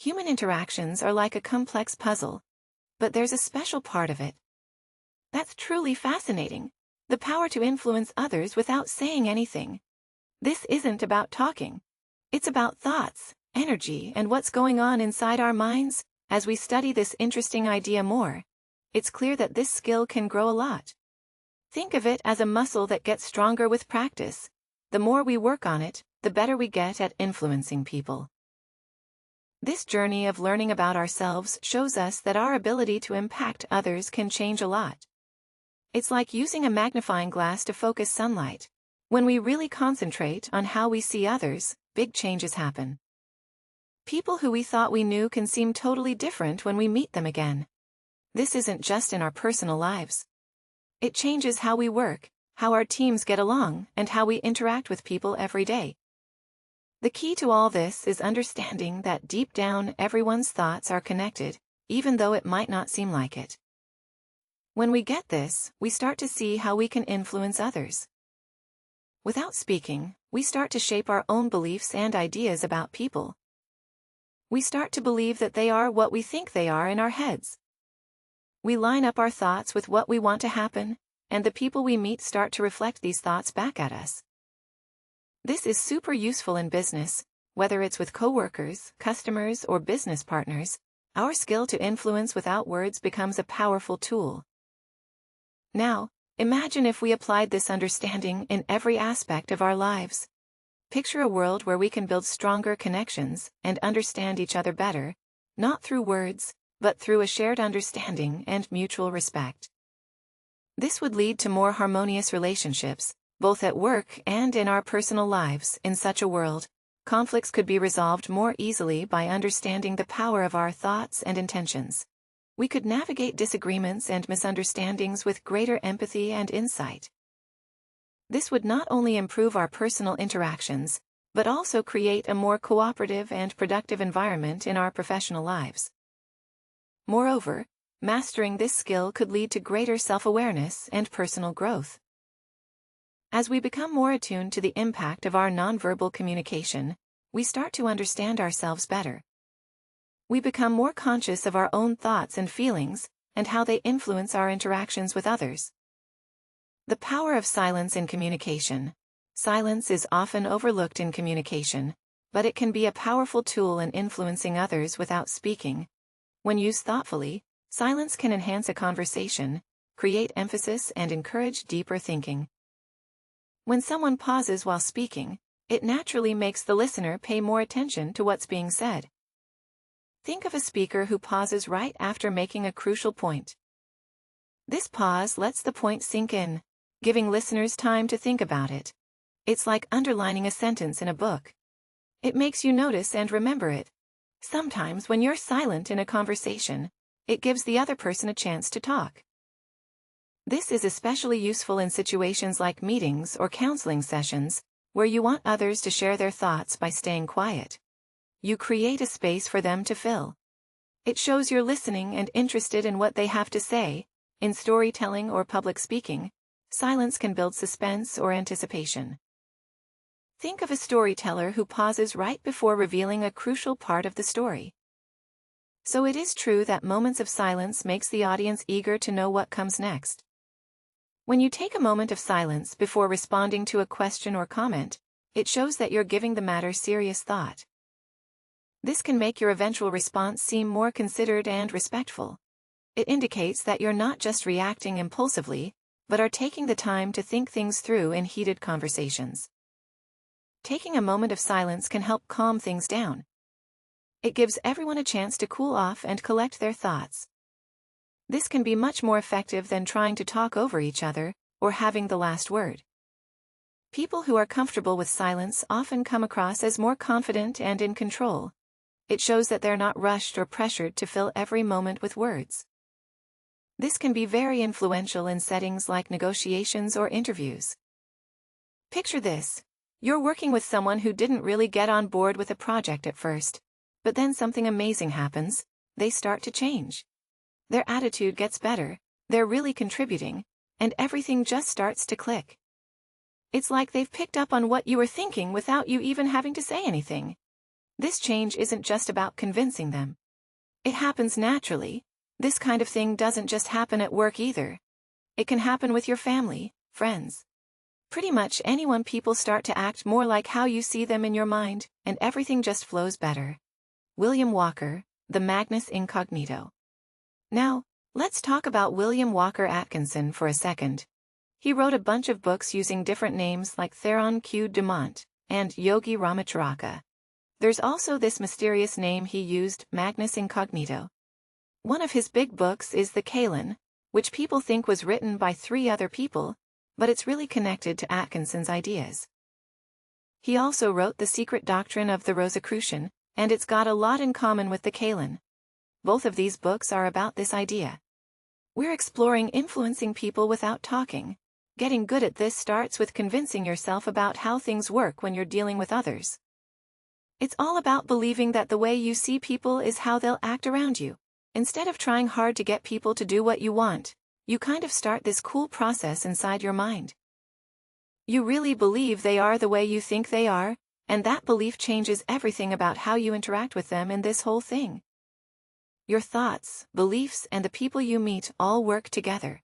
Human interactions are like a complex puzzle, but there's a special part of it that's truly fascinating: the power to influence others without saying anything. This isn't about talking. It's about thoughts, energy, and what's going on inside our minds. As we study this interesting idea more, it's clear that this skill can grow a lot. Think of it as a muscle that gets stronger with practice. The more we work on it, the better we get at influencing people. This journey of learning about ourselves shows us that our ability to impact others can change a lot. It's like using a magnifying glass to focus sunlight. When we really concentrate on how we see others, big changes happen. People who we thought we knew can seem totally different when we meet them again. This isn't just in our personal lives. It changes how we work, how our teams get along, and how we interact with people every day. The key to all this is understanding that deep down everyone's thoughts are connected, even though it might not seem like it. When we get this, we start to see how we can influence others. Without speaking, we start to shape our own beliefs and ideas about people. We start to believe that they are what we think they are in our heads. We line up our thoughts with what we want to happen, and the people we meet start to reflect these thoughts back at us. This is super useful in business, whether it's with coworkers, customers, or business partners. Our skill to influence without words becomes a powerful tool. Now, imagine if we applied this understanding in every aspect of our lives. Picture a world where we can build stronger connections and understand each other better, not through words, but through a shared understanding and mutual respect. This would lead to more harmonious relationships, both at work and in our personal lives. In such a world, conflicts could be resolved more easily by understanding the power of our thoughts and intentions. We could navigate disagreements and misunderstandings with greater empathy and insight. This would not only improve our personal interactions, but also create a more cooperative and productive environment in our professional lives. Moreover, mastering this skill could lead to greater self-awareness and personal growth. As we become more attuned to the impact of our nonverbal communication, we start to understand ourselves better. We become more conscious of our own thoughts and feelings, and how they influence our interactions with others. The power of silence in communication. Silence is often overlooked in communication, but it can be a powerful tool in influencing others without speaking. When used thoughtfully, silence can enhance a conversation, create emphasis, and encourage deeper thinking. When someone pauses while speaking, it naturally makes the listener pay more attention to what's being said. Think of a speaker who pauses right after making a crucial point. This pause lets the point sink in, giving listeners time to think about it. It's like underlining a sentence in a book. It makes you notice and remember it. Sometimes when you're silent in a conversation, it gives the other person a chance to talk. This is especially useful in situations like meetings or counseling sessions, where you want others to share their thoughts by staying quiet. You create a space for them to fill. It shows you're listening and interested in what they have to say. In storytelling or public speaking, silence can build suspense or anticipation. Think of a storyteller who pauses right before revealing a crucial part of the story. So it is true that moments of silence makes the audience eager to know what comes next. When you take a moment of silence before responding to a question or comment, it shows that you're giving the matter serious thought. This can make your eventual response seem more considered and respectful. It indicates that you're not just reacting impulsively, but are taking the time to think things through in heated conversations. Taking a moment of silence can help calm things down. It gives everyone a chance to cool off and collect their thoughts. This can be much more effective than trying to talk over each other or having the last word. People who are comfortable with silence often come across as more confident and in control. It shows that they're not rushed or pressured to fill every moment with words. This can be very influential in settings like negotiations or interviews. Picture this. You're working with someone who didn't really get on board with a project at first, but then something amazing happens. They start to change. Their attitude gets better, they're really contributing, and everything just starts to click. It's like they've picked up on what you were thinking without you even having to say anything. This change isn't just about convincing them. It happens naturally. This kind of thing doesn't just happen at work either. It can happen with your family, friends. Pretty much anyone. People start to act more like how you see them in your mind, and everything just flows better. William Walker, The Magnus Incognito. Now, let's talk about William Walker Atkinson for a second. He wrote a bunch of books using different names like Theron Q. Dumont and Yogi Ramacharaka. There's also this mysterious name he used, Magnus Incognito. One of his big books is The Kalan, which people think was written by 3 other people, but it's really connected to Atkinson's ideas. He also wrote The Secret Doctrine of the Rosicrucian, and it's got a lot in common with The Kalan. Both of these books are about this idea. We're exploring influencing people without talking. Getting good at this starts with convincing yourself about how things work when you're dealing with others. It's all about believing that the way you see people is how they'll act around you. Instead of trying hard to get people to do what you want, you kind of start this cool process inside your mind. You really believe they are the way you think they are, and that belief changes everything about how you interact with them in this whole thing. Your thoughts, beliefs, and the people you meet all work together.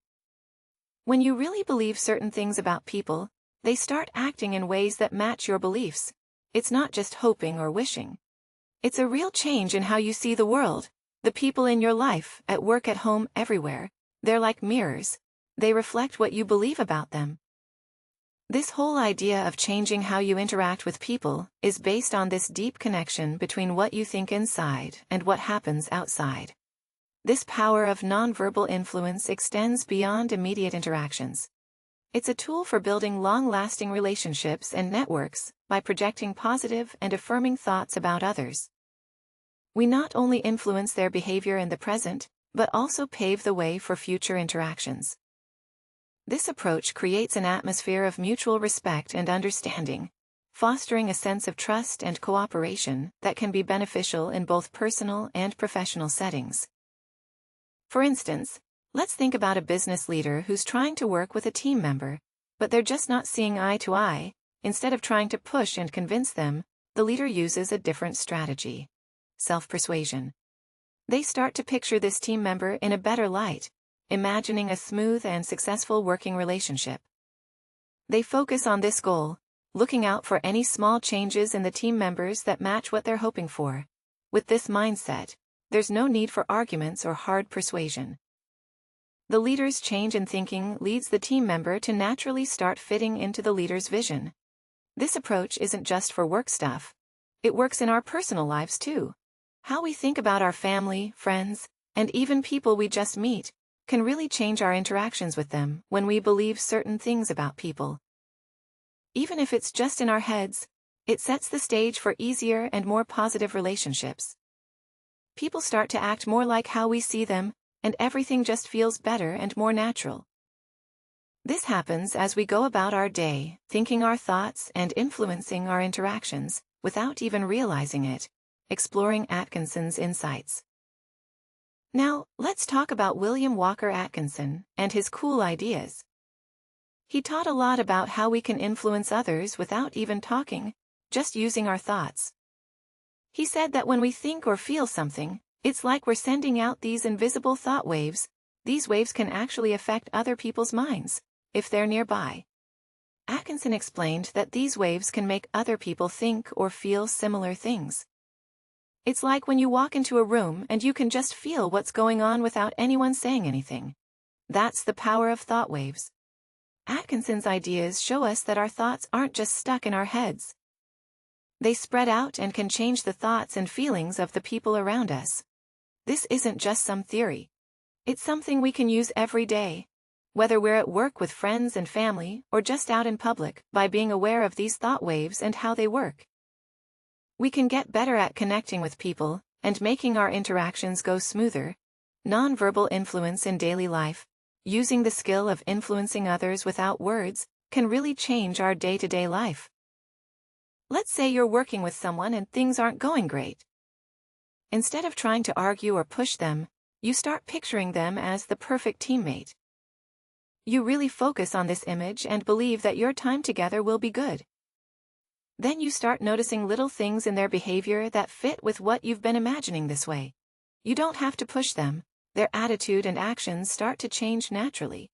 When you really believe certain things about people, they start acting in ways that match your beliefs. It's not just hoping or wishing. It's a real change in how you see the world. The people in your life, at work, at home, everywhere. They're like mirrors. They reflect what you believe about them. This whole idea of changing how you interact with people is based on this deep connection between what you think inside and what happens outside. This power of nonverbal influence extends beyond immediate interactions. It's a tool for building long-lasting relationships and networks by projecting positive and affirming thoughts about others. We not only influence their behavior in the present, but also pave the way for future interactions. This approach creates an atmosphere of mutual respect and understanding, fostering a sense of trust and cooperation that can be beneficial in both personal and professional settings. For instance, let's think about a business leader who's trying to work with a team member, but they're just not seeing eye to eye. Instead of trying to push and convince them, the leader uses a different strategy: self-persuasion. They start to picture this team member in a better light, imagining a smooth and successful working relationship. They focus on this goal, looking out for any small changes in the team members that match what they're hoping for. With this mindset, there's no need for arguments or hard persuasion. The leader's change in thinking leads the team member to naturally start fitting into the leader's vision. This approach isn't just for work stuff. It works in our personal lives too. How we think about our family, friends, and even people we just meet can really change our interactions with them when we believe certain things about people. Even if it's just in our heads, it sets the stage for easier and more positive relationships. People start to act more like how we see them, and everything just feels better and more natural. This happens as we go about our day, thinking our thoughts and influencing our interactions, without even realizing it. Exploring Atkinson's insights. Now, let's talk about William Walker Atkinson and his cool ideas. He taught a lot about how we can influence others without even talking, just using our thoughts. He said that when we think or feel something, it's like we're sending out these invisible thought waves. These waves can actually affect other people's minds, if they're nearby. Atkinson explained that these waves can make other people think or feel similar things. It's like when you walk into a room and you can just feel what's going on without anyone saying anything. That's the power of thought waves. Atkinson's ideas show us that our thoughts aren't just stuck in our heads. They spread out and can change the thoughts and feelings of the people around us. This isn't just some theory. It's something we can use every day, whether we're at work with friends and family or just out in public. By being aware of these thought waves and how they work, we can get better at connecting with people and making our interactions go smoother. Nonverbal influence in daily life, using the skill of influencing others without words, can really change our day-to-day life. Let's say you're working with someone and things aren't going great. Instead of trying to argue or push them, you start picturing them as the perfect teammate. You really focus on this image and believe that your time together will be good. Then you start noticing little things in their behavior that fit with what you've been imagining this way. You don't have to push them. Their attitude and actions start to change naturally.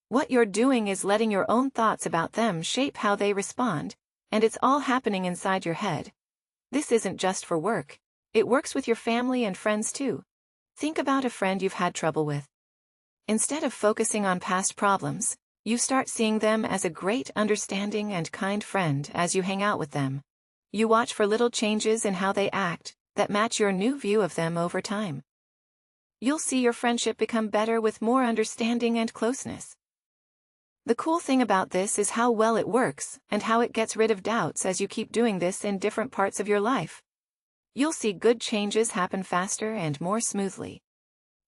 What you're doing is letting your own thoughts about them shape how they respond, and it's all happening inside your head. This isn't just for work. It works with your family and friends too. Think about a friend you've had trouble with. Instead of focusing on past problems, you start seeing them as a great, understanding and kind friend as you hang out with them. You watch for little changes in how they act that match your new view of them over time. You'll see your friendship become better with more understanding and closeness. The cool thing about this is how well it works and how it gets rid of doubts as you keep doing this in different parts of your life. You'll see good changes happen faster and more smoothly.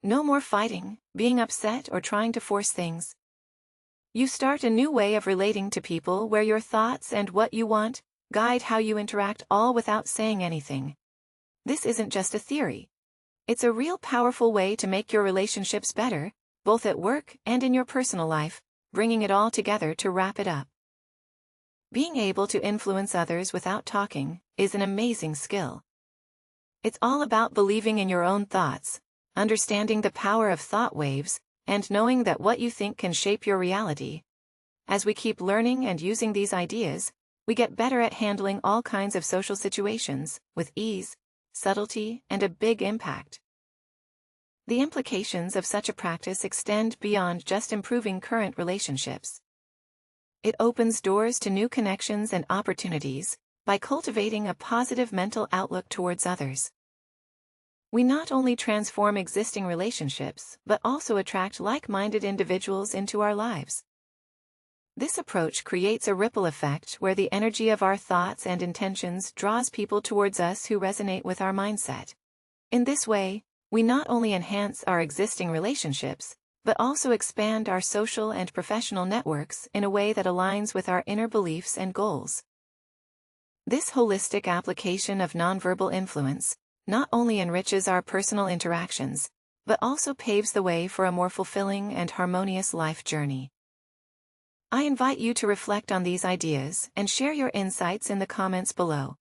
No more fighting, being upset, or trying to force things. You start a new way of relating to people where your thoughts and what you want guide how you interact, all without saying anything. This isn't just a theory. It's a real powerful way to make your relationships better, both at work and in your personal life, bringing it all together to wrap it up. Being able to influence others without talking is an amazing skill. It's all about believing in your own thoughts, understanding the power of thought waves, and knowing that what you think can shape your reality. As we keep learning and using these ideas, we get better at handling all kinds of social situations with ease, subtlety, and a big impact. The implications of such a practice extend beyond just improving current relationships. It opens doors to new connections and opportunities by cultivating a positive mental outlook towards others. We not only transform existing relationships, but also attract like-minded individuals into our lives. This approach creates a ripple effect where the energy of our thoughts and intentions draws people towards us who resonate with our mindset. In this way, we not only enhance our existing relationships, but also expand our social and professional networks in a way that aligns with our inner beliefs and goals. This holistic application of nonverbal influence not only enriches our personal interactions, but also paves the way for a more fulfilling and harmonious life journey. I invite you to reflect on these ideas and share your insights in the comments below.